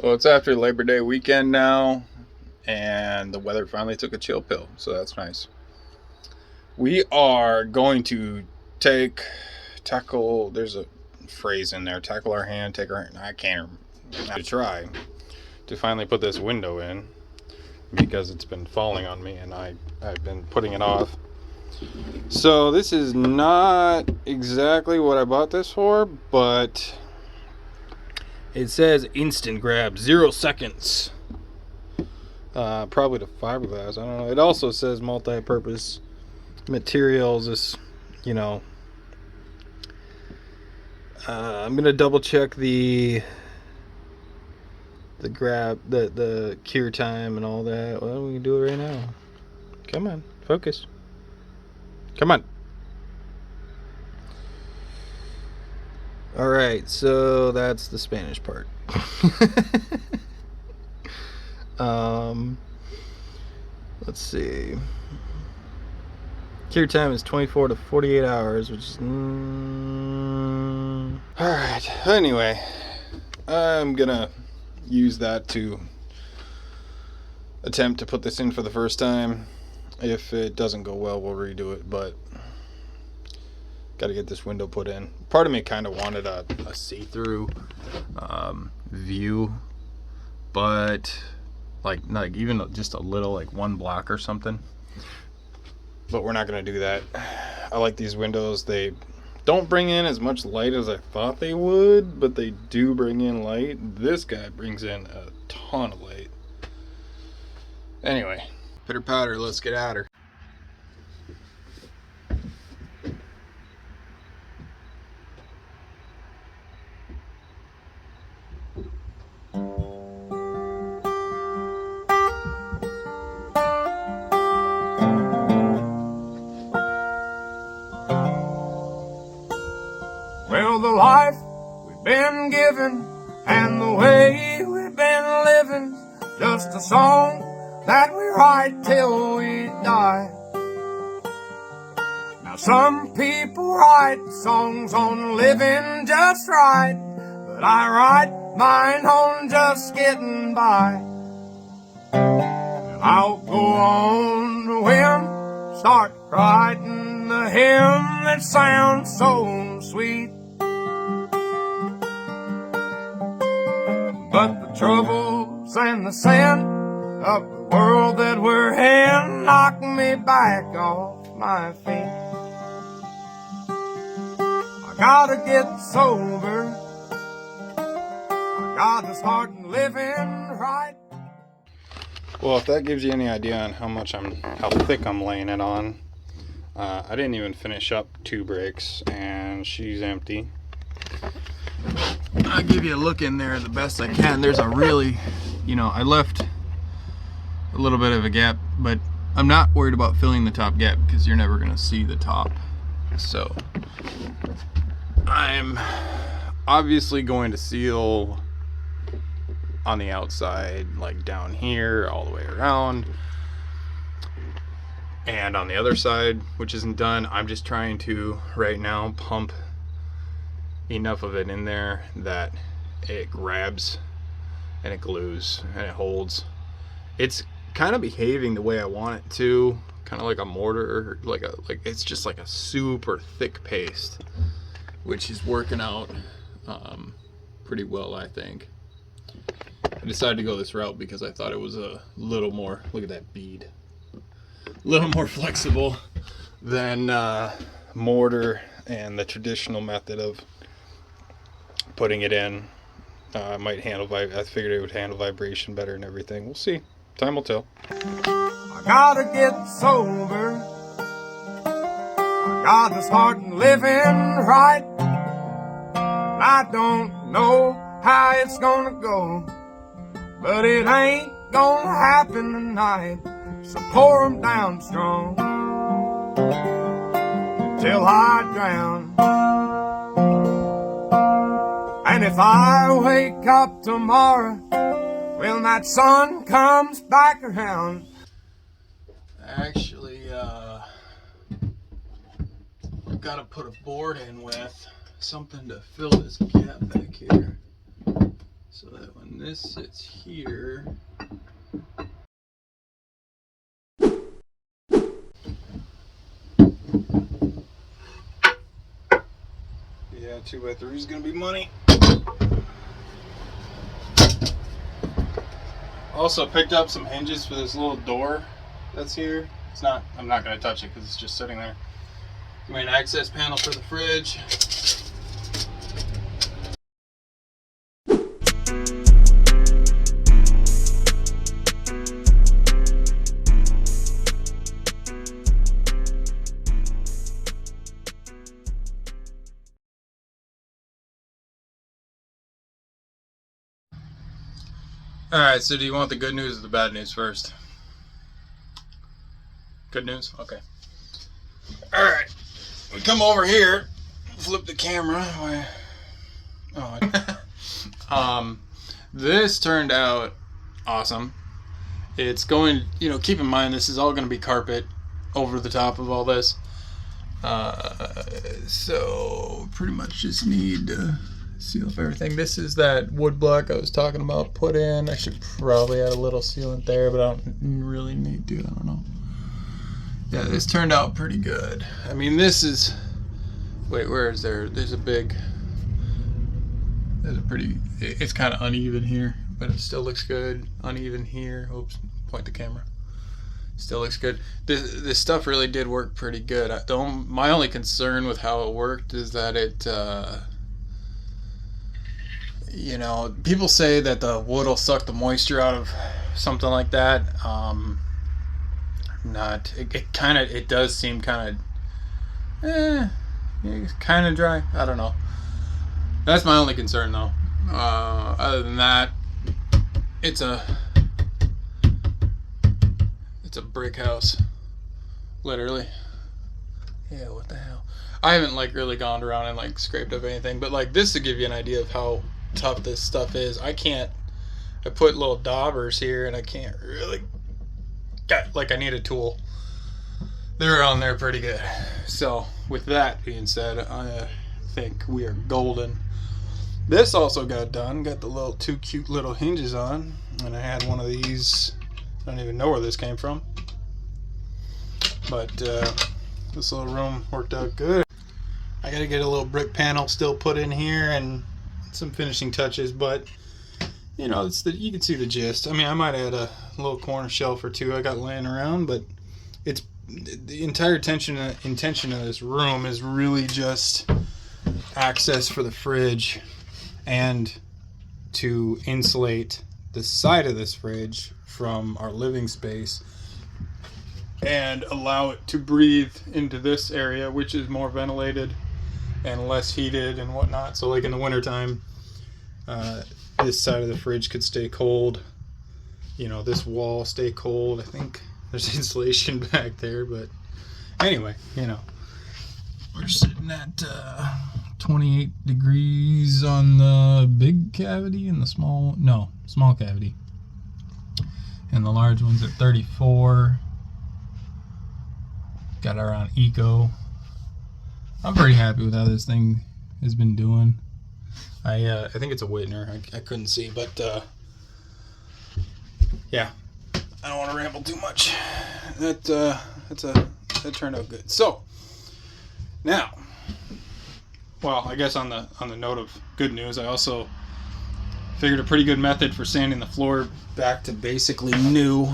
Well, it's after Labor Day weekend now, and the weather finally took a chill pill, so that's nice. We are going to tackle. There's a phrase in there. Tackle our hand, take our. I can't. To try to finally put this window in because it's been falling on me, and I've been putting it off. So this is not exactly what I bought this for, but it says instant grab, 0 seconds. Probably the fiberglass. I don't know. It also says multi-purpose materials. I'm gonna double check the grab, the cure time and all that. Well, we can do it right now. Come on, focus. Come on. All right, so that's the Spanish part. Let's see. Cure time is 24 to 48 hours, which is... Alright, anyway. I'm gonna use that to attempt to put this in for the first time. If it doesn't go well, we'll redo it, but gotta get this window put in. Part of me kind of wanted a see-through view, but like even just a little, like one block or something. But we're not gonna do that. I like these windows. They don't bring in as much light as I thought they would, but they do bring in light. This guy brings in a ton of light. Anyway, pitter patter, let's get at her. Well, the life we've been given and the way we've been living, just a song that we write till we die. Now some people write songs on living just right, but I write mine on just getting by. And I'll go on the whim, start writing a hymn that sounds so sweet. But the troubles and the sin of the world that we're in knock me back off my feet. I gotta get sober. I gotta start living right. Well, if that gives you any idea on how thick I'm laying it on, I didn't even finish up 2 brakes, and she's empty. I'll give you a look in there the best I can. There's a really, I left a little bit of a gap, but I'm not worried about filling the top gap because you're never going to see the top. So I'm obviously going to seal on the outside, like down here, all the way around. And on the other side, which isn't done, I'm just trying to, right now, pump enough of it in there that it grabs and it glues and it holds. It's kind of behaving the way I want it to, kind of like a mortar, like it's just like a super thick paste, which is working out pretty well, I think. I decided to go this route because I thought it was a little more, look at that bead, a little more flexible than mortar and the traditional method of putting it in. I figured it would handle vibration better and everything. We'll see. Time will tell. I gotta get sober. I gotta start living right. I don't know how it's gonna go, but it ain't gonna happen tonight. So pour 'em down strong till I drown. And if I wake up tomorrow when that sun comes back around. Actually, I've got to put a board in with something to fill this gap back here. so that when this sits here, yeah, 2x3 is gonna be money. Also picked up some hinges for this little door that's here. It's not, I'm not gonna touch it because it's just sitting there. Main access panel for the fridge. Alright, so do you want the good news or the bad news first? Good news? Okay. Alright. We come over here, flip the camera. This turned out awesome. It's going, keep in mind this is all going to be carpet over the top of all this. So pretty much just need to seal up everything. This is that wood block I was talking about put in. I should probably add a little sealant there, but I don't really need to. I don't know. Yeah, this turned out pretty good. I mean, this is... Wait, where is there? There's a pretty... It's kind of uneven here, but it still looks good. Uneven here. Oops, point the camera. Still looks good. This stuff really did work pretty good. My only concern with how it worked is that it... people say that the wood will suck the moisture out of something like that. It does seem kind of dry. I don't know. That's my only concern though. Other than that, it's a brick house, literally. Yeah, what the hell? I haven't really gone around and scraped up anything, but this to give you an idea of how tough this stuff is. I put little daubers here and I can't really I need a tool. They're on there pretty good. So with that being said, I think we are golden. This also got done. Got the two cute little hinges on, and I had one of these. I don't even know where this came from, but this little room worked out good. I gotta get a little brick panel still put in here and some finishing touches, but you can see the gist. I mean, I might add a little corner shelf or two I got laying around, but it's the entire intention of this room is really just access for the fridge and to insulate the side of this fridge from our living space and allow it to breathe into this area, which is more ventilated and less heated and whatnot. So in the wintertime, this side of the fridge could stay cold. This wall stay cold. I think there's insulation back there, but anyway, we're sitting at 28 degrees on the big cavity and the small cavity. And the large one's at 34. Got our on eco. I'm pretty happy with how this thing has been doing. I think it's a Whitner. I couldn't see, but yeah. I don't want to ramble too much. That turned out good. So now, well, I guess on the note of good news, I also figured a pretty good method for sanding the floor back to basically new.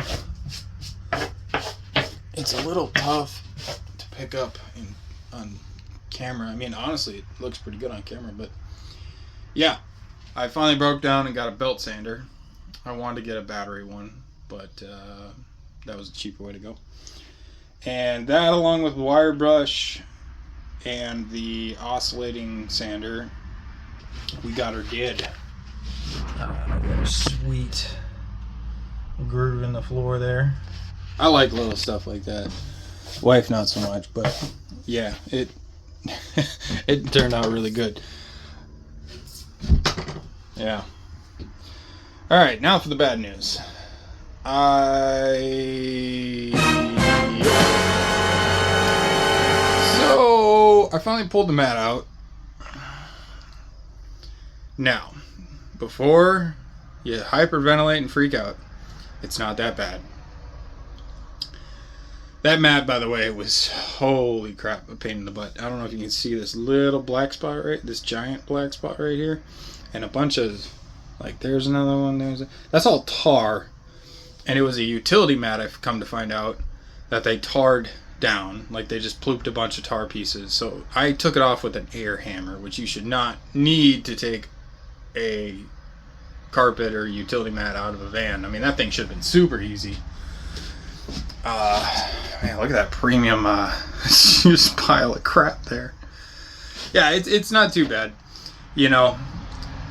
It's a little tough to pick up on camera. I mean, honestly, it looks pretty good on camera, but yeah, I finally broke down and got a belt sander. I wanted to get a battery one, but that was a cheaper way to go. And that, along with wire brush and the oscillating sander, we got her did. Got a sweet groove in the floor there. I like little stuff like that. Wife not so much, but yeah, it turned out really good. Yeah. All right, now for the bad news. So I finally pulled the mat out. Now, before you hyperventilate and freak out, it's not that bad. That mat, by the way, was, holy crap, a pain in the butt. I don't know if you can see this little black spot this giant black spot right here, and a bunch of, like, there's another one, that's all tar, and it was a utility mat, I've come to find out, that they tarred down, like they just plooped a bunch of tar pieces. So I took it off with an air hammer, which you should not need to take a carpet or utility mat out of a van. I mean, that thing should have been super easy. Man, look at that premium just pile of crap there. Yeah, it's not too bad. You know,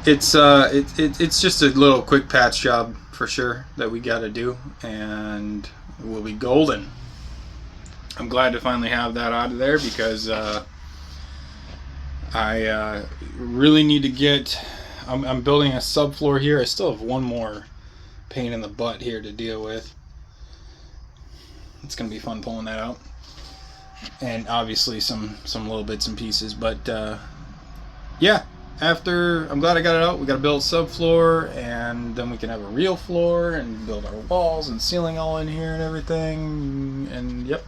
it's just a little quick patch job for sure that we got to do, and we'll be golden. I'm glad to finally have that out of there, because I really need to get. I'm building a subfloor here. I still have one more pain in the butt here to deal with. It's gonna be fun pulling that out, and obviously some little bits and pieces. But yeah, after I'm glad I got it out. We got to build subfloor, and then we can have a real floor and build our walls and ceiling all in here and everything. And yep.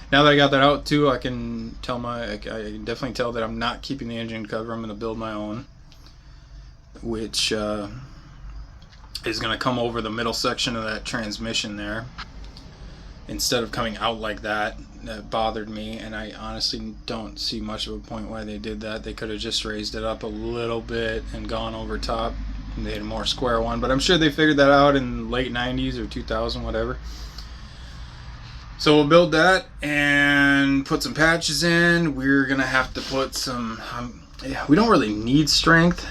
Now that I got that out too, I can definitely tell that I'm not keeping the engine cover. I'm going to build my own, which is going to come over the middle section of that transmission there, instead of coming out like that. That bothered me, and I honestly don't see much of a point why they did that. They could have just raised it up a little bit and gone over top and made a more square one, but I'm sure they figured that out in late 90s or 2000, whatever. So we'll build that and put some patches in. We're gonna have to put some we don't really need strength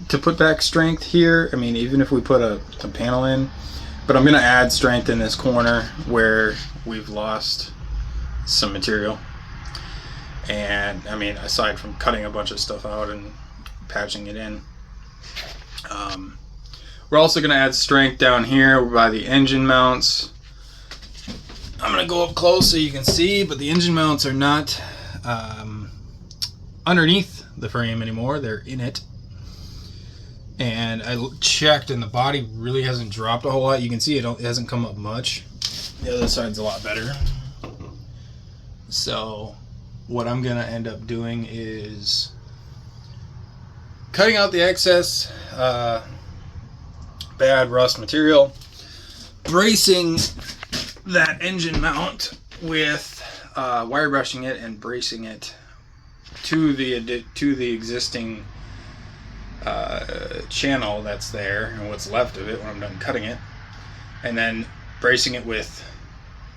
to put back strength here. I mean, even if we put a panel in, but I'm gonna add strength in this corner where we've lost some material. And I mean, aside from cutting a bunch of stuff out and patching it in, we're also gonna add strength down here by the engine mounts. I'm going to go up close so you can see, but the engine mounts are not underneath the frame anymore. They're in it. And I checked, and the body really hasn't dropped a whole lot. You can see it hasn't come up much. The other side's a lot better. So what I'm going to end up doing is cutting out the excess bad rust material, bracing that engine mount with wire brushing it and bracing it to the existing channel that's there and what's left of it when I'm done cutting it, and then bracing it with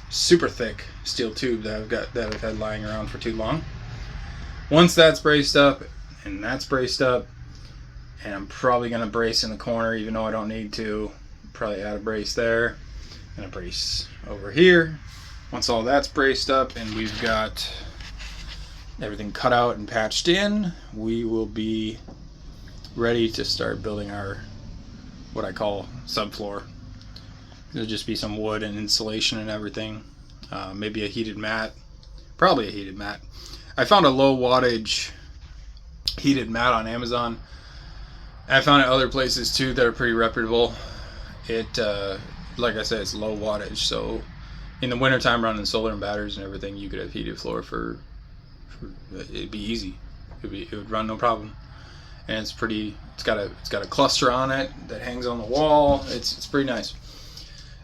super thick steel tube that I've had lying around for too long. Once that's braced up and that's braced up, and I'm probably gonna brace in the corner even though I don't need to, probably add a brace there and a brace over here. Once all that's braced up and we've got everything cut out and patched in, we will be ready to start building our, what I call, subfloor. It'll just be some wood and insulation and everything. Maybe a heated mat. Probably a heated mat. I found a low wattage heated mat on Amazon. I found it other places too that are pretty reputable. It like I said, it's low wattage, so in the wintertime running solar and batteries and everything, you could have heated floor for it'd be easy. It would run no problem. And it's got a cluster on it that hangs on the wall. It's pretty nice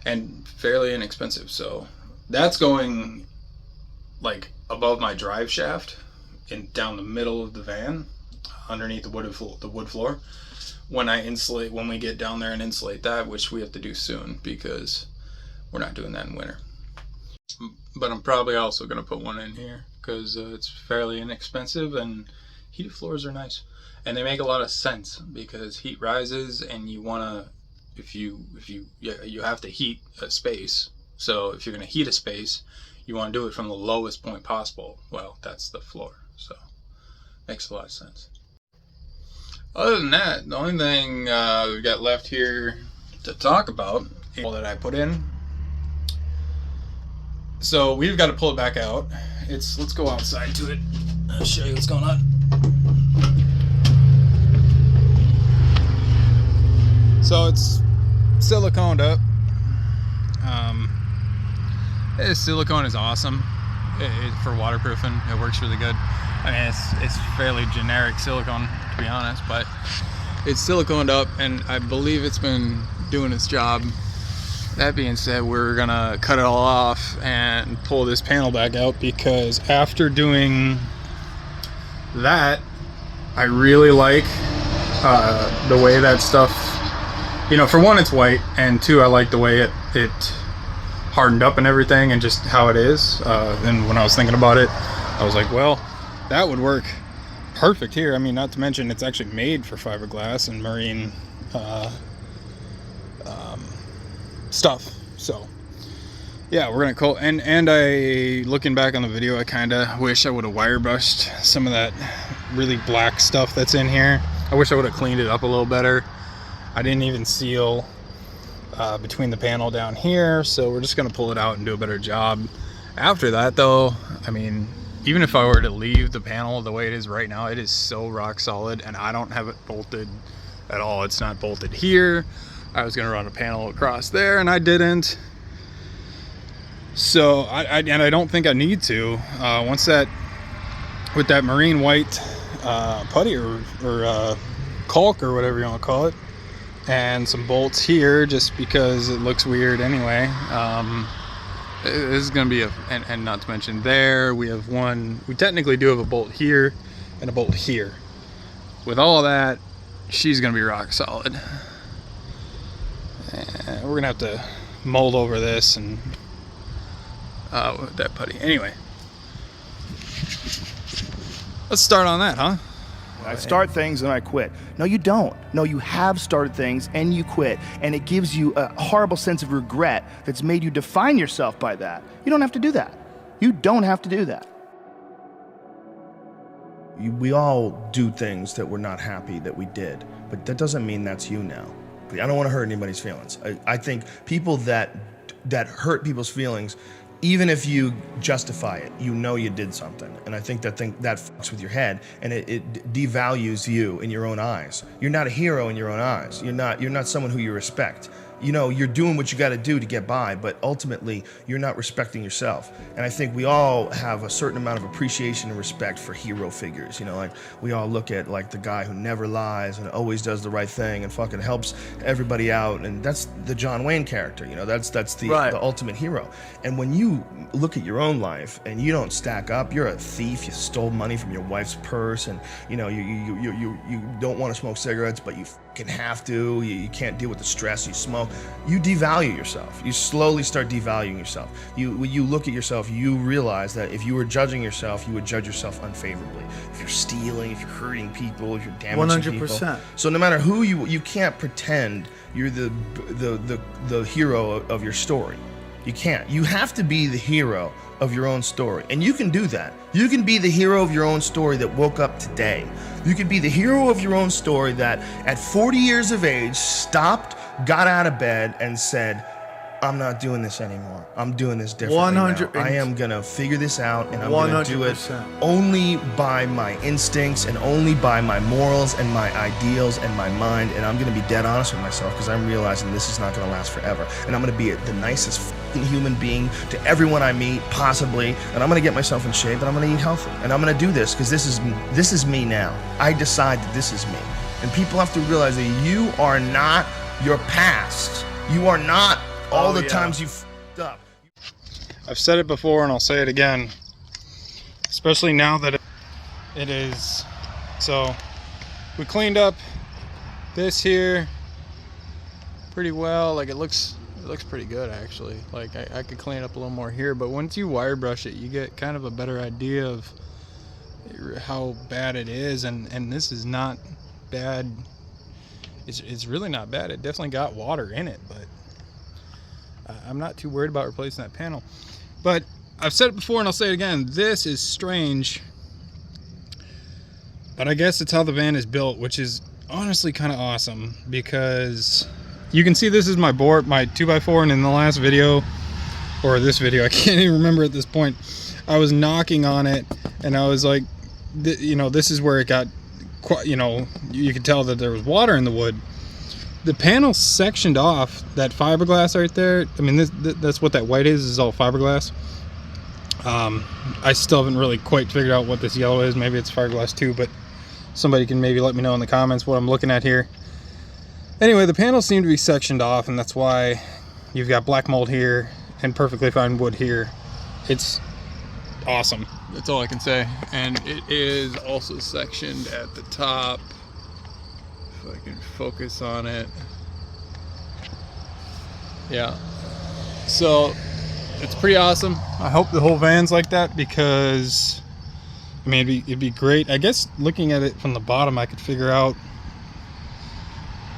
and fairly inexpensive. So that's going like above my drive shaft and down the middle of the van, underneath the wood floor. When we get down there and insulate that, which we have to do soon because we're not doing that in winter. But I'm probably also going to put one in here because it's fairly inexpensive, and heated floors are nice, and they make a lot of sense because heat rises, and you want to, you have to heat a space. So if you're going to heat a space, you want to do it from the lowest point possible. Well, that's the floor, so makes a lot of sense. Other than that, the only thing we've got left here to talk about is all that I put in. So we've got to pull it back out. Let's go outside to it. I'll show you what's going on. So it's siliconed up. Silicone is awesome for waterproofing. It works really good. I mean, it's fairly generic silicone, to be honest, but it's siliconed up, and I believe it's been doing its job. That being said, we're gonna cut it all off and pull this panel back out, because after doing that, I really like the way that stuff, you know, for one, it's white, and two, I like the way it hardened up and everything, and just how it is. And when I was thinking about it, I was like, well, that would work perfect here. I mean, not to mention it's actually made for fiberglass and marine stuff. So yeah, we're gonna call. And I, looking back on the video, I kind of wish I would have wire brushed some of that really black stuff that's in here. I wish I would have cleaned it up a little better. I didn't even seal between the panel down here, so we're just gonna pull it out and do a better job. After that though, I mean, even if I were to leave the panel the way it is right now, it is so rock solid, and I don't have it bolted at all. It's not bolted here. I was gonna run a panel across there, and I didn't. So I don't think I need to. Once that, with that marine white putty or caulk or whatever you want to call it, and some bolts here just because it looks weird anyway. This is gonna be and not to mention there we have one. We technically do have a bolt here and a bolt here. With all of that, she's gonna be rock solid. And we're gonna have to mold over this and with that putty. Anyway, let's start on that, huh? I start things and I quit. No, you don't. No, you have started things and you quit. And it gives you a horrible sense of regret that's made you define yourself by that. You don't have to do that. You don't have to do that. We all do things that we're not happy that we did, but that doesn't mean that's you now. I don't want to hurt anybody's feelings. I think people that hurt people's feelings, even if you justify it, you know you did something. And I think that fucks with your head, and it devalues you in your own eyes. You're not a hero in your own eyes. You're not someone who you respect. You know, you're doing what you got to do to get by, but ultimately you're not respecting yourself. And I think we all have a certain amount of appreciation and respect for hero figures. You know, like we all look at like the guy who never lies and always does the right thing and fucking helps everybody out, and that's the John Wayne character. You know, that's the ultimate hero. And when you look at your own life and you don't stack up, you're a thief. You stole money from your wife's purse, and you know you don't want to smoke cigarettes, but you fucking have to. You can't deal with the stress. You smoke. You devalue yourself. You slowly start devaluing yourself. When you look at yourself, you realize that if you were judging yourself, you would judge yourself unfavorably. If you're stealing, if you're hurting people, if you're damaging 100%. People. So no matter who you can't pretend you're the hero of your story. You can't. You have to be the hero of your own story. And you can do that. You can be the hero of your own story that woke up today. You can be the hero of your own story that at 40 years of age stopped, got out of bed and said, I'm not doing this anymore. I'm doing this differently 100%. Now. I am going to figure this out, and I'm going to do it only by my instincts and only by my morals and my ideals and my mind. And I'm going to be dead honest with myself, because I'm realizing this is not going to last forever. And I'm going to be the nicest fucking human being to everyone I meet, possibly. And I'm going to get myself in shape, and I'm going to eat healthy. And I'm going to do this because this is me now. I decide that this is me. And people have to realize that you are not your past. You are not all the times you f***ed up. I've said it before and I'll say it again, especially now that it is. So we cleaned up this here pretty well. Like it looks pretty good actually. Like I could clean up a little more here, but once you wire brush it, you get kind of a better idea of how bad it is. And this is not bad. It's really not bad. It definitely got water in it, but I'm not too worried about replacing that panel. But I've said it before and I'll say it again, this is strange, but I guess it's how the van is built, which is honestly kind of awesome, because you can see this is my board, my 2x4, and in the last video, or this video, I can't even remember at this point, I was knocking on it and I was like, you know, this is where it got, you know, you could tell that there was water in the wood. the panel's sectioned off. That fiberglass right there, I mean, that's what that white is all fiberglass. I still haven't really quite figured out what this yellow is. Maybe it's fiberglass too, but somebody can maybe let me know in the comments what I'm looking at here. Anyway, the panels seem to be sectioned off, and that's why you've got black mold here and perfectly fine wood here. It's awesome. That's all I can say. And it is also sectioned at the top. If I can focus on it. Yeah. So it's pretty awesome. I hope the whole van's like that, because I mean, it'd be great. I guess looking at it from the bottom, I could figure out.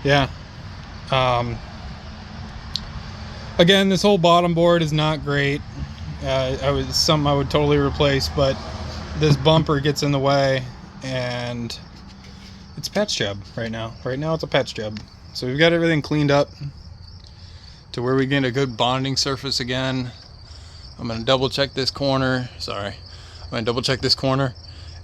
Yeah. Again, this whole bottom board is not great. Something I would totally replace, but this bumper gets in the way, and it's a patch job right now. Right now, it's a patch job. So we've got everything cleaned up to where we get a good bonding surface again. I'm gonna double check this corner. Sorry, I'm gonna double check this corner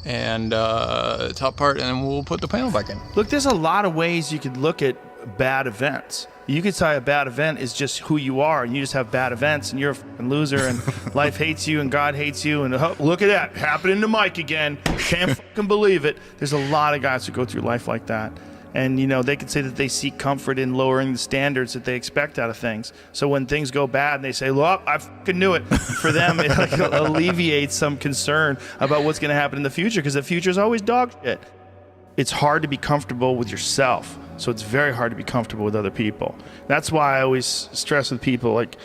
and the top part, and then we'll put the panel back in. Look, there's a lot of ways you could look at bad events. You could say a bad event is just who you are, and you just have bad events, and you're a fucking loser, and life hates you, and God hates you, and oh, look at that, happening to Mike again. Can't fucking believe it. There's a lot of guys who go through life like that. And, you know, they could say that they seek comfort in lowering the standards that they expect out of things. So when things go bad and they say, well, I fucking knew it. For them, it like alleviates some concern about what's going to happen in the future, because the future is always dog shit. It's hard to be comfortable with yourself. So it's very hard to be comfortable with other people. That's why I always stress with people, like,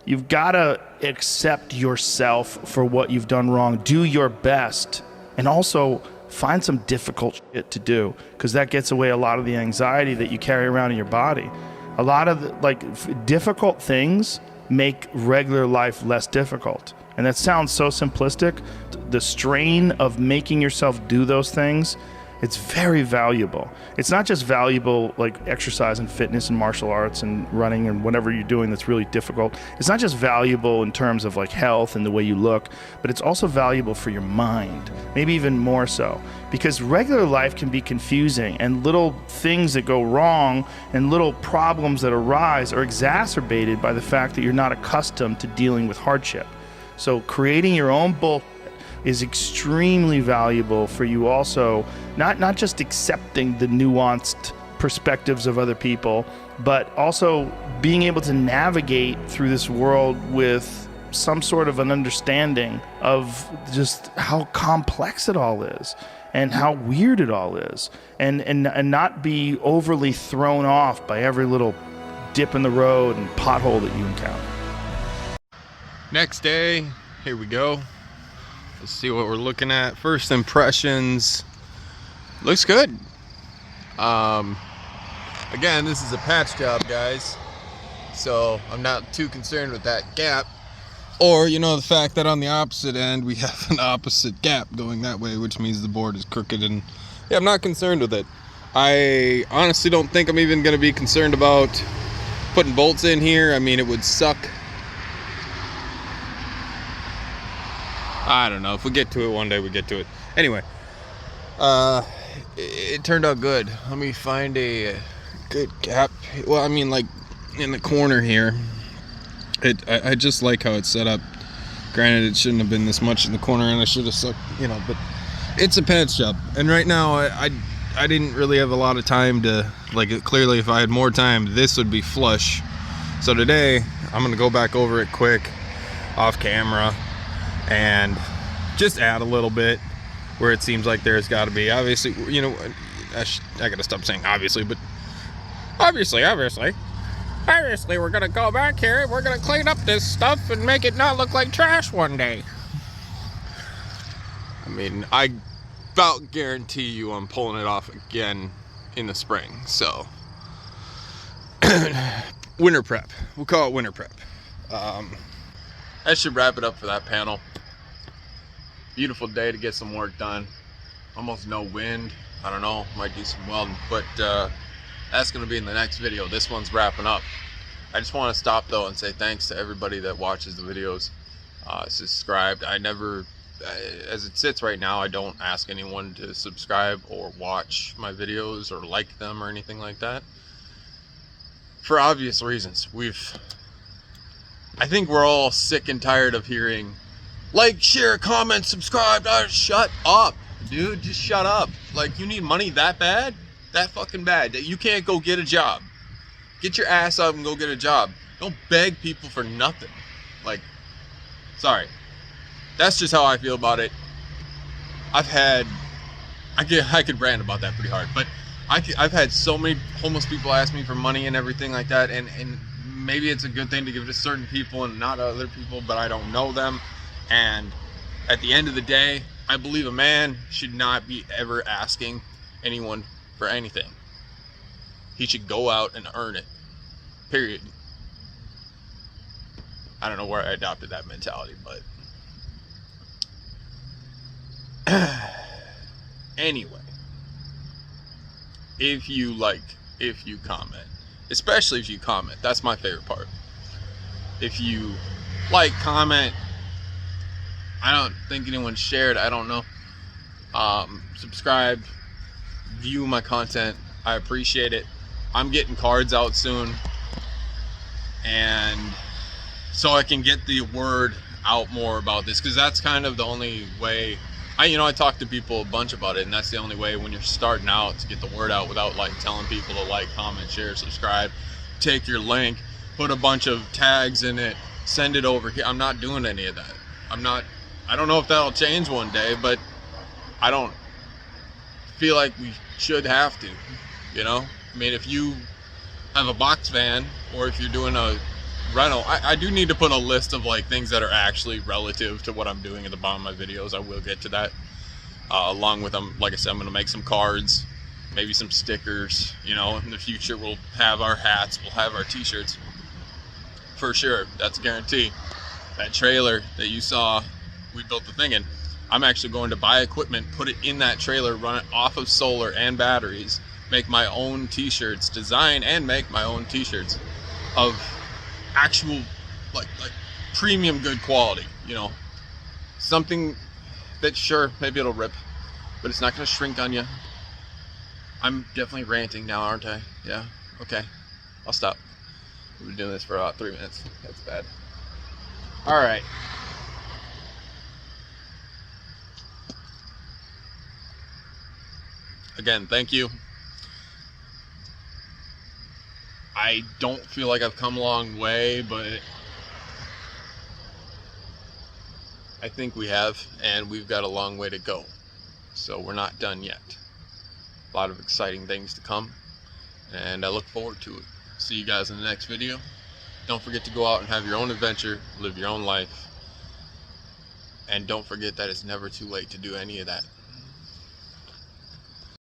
you've got to accept yourself for what you've done wrong. Do your best. And also find some difficult shit to do, because that gets away a lot of the anxiety that you carry around in your body. A lot of difficult things make regular life less difficult. And that sounds so simplistic. The strain of making yourself do those things, it's very valuable. It's not just valuable like exercise and fitness and martial arts and running and whatever you're doing that's really difficult. It's not just valuable in terms of like health and the way you look, but it's also valuable for your mind, maybe even more so. Because regular life can be confusing, and little things that go wrong and little problems that arise are exacerbated by the fact that you're not accustomed to dealing with hardship. So creating your own bullshit is extremely valuable for you also, not just accepting the nuanced perspectives of other people, but also being able to navigate through this world with some sort of an understanding of just how complex it all is and how weird it all is, and not be overly thrown off by every little dip in the road and pothole that you encounter. Next day, here we go. Let's see what we're looking at. First impressions, looks good. Again, this is a patch job, guys, so I'm not too concerned with that gap, or the fact that on the opposite end we have an opposite gap going that way, which means the board is crooked. And yeah, I'm not concerned with it. I honestly don't think I'm even going to be concerned about putting bolts in here. I mean, it would suck. I don't know. If we get to it one day, we get to it. Anyway, it turned out good. Let me find a good gap. Well, I mean, like in the corner here. I just like how it's set up. Granted, it shouldn't have been this much in the corner, and I should have sucked, but it's a patch job. And right now, I didn't really have a lot of time to, clearly if I had more time, this would be flush. So today, I'm gonna go back over it quick, off camera, and just add a little bit where it seems like there's got to be. Obviously, I gotta stop saying obviously, but obviously we're gonna go back here and we're gonna clean up this stuff and make it not look like trash one day. I mean, I about guarantee you I'm pulling it off again in the spring. So winter prep, we'll call it winter prep. That should wrap it up for that panel. Beautiful day to get some work done. Almost no wind. I don't know, might do some welding, but that's gonna be in the next video. This one's wrapping up. I just want to stop though and say thanks to everybody that watches the videos, subscribed. I never, as it sits right now, I don't ask anyone to subscribe or watch my videos or like them or anything like that. for obvious reasons. I think we're all sick and tired of hearing, like, share, comment, subscribe. Shut up, dude. Just shut up. Like, you need money that bad? That fucking bad that you can't go get a job? Get your ass up and go get a job. Don't beg people for nothing. Like, sorry. That's just how I feel about it. I could rant about that pretty hard, but I've had so many homeless people ask me for money and everything like that, and maybe it's a good thing to give it to certain people and not other people, but I don't know them. And at the end of the day, I believe a man should not be ever asking anyone for anything. He should go out and earn it. Period. I don't know where I adopted that mentality, but anyway, if you comment, especially if you comment, that's my favorite part. If you comment, I don't think anyone shared, I don't know. Subscribe, view my content, I appreciate it. I'm getting cards out soon, and so I can get the word out more about this, because that's kind of the only way. I talk to people a bunch about it, and that's the only way when you're starting out to get the word out without telling people to comment, share, subscribe, take your link, put a bunch of tags in it, send it over here. I'm not doing any of that. I don't know if that'll change one day, but I don't feel like we should have to, I mean, if you have a box van, or if you're doing a rental, I do need to put a list of things that are actually relative to what I'm doing at the bottom of my videos. I will get to that, along with like I said, I'm going to make some cards, maybe some stickers. In the future we'll have our hats, we'll have our t-shirts for sure. That's a guarantee. That trailer that you saw, we built the thing in, I'm actually going to buy equipment, put it in that trailer, run it off of solar and batteries, make my own t-shirts, design and make my own t-shirts of actual like premium good quality, something that, sure, maybe it'll rip, but it's not going to shrink on you. I'm definitely ranting now, aren't I? Yeah, okay, I'll stop. We've been doing this for about 3 minutes. That's bad. All right. Again, thank you. I don't feel like I've come a long way, but I think we have, and we've got a long way to go. So we're not done yet. A lot of exciting things to come, and I look forward to it. See you guys in the next video. Don't forget to go out and have your own adventure, live your own life, and don't forget that it's never too late to do any of that.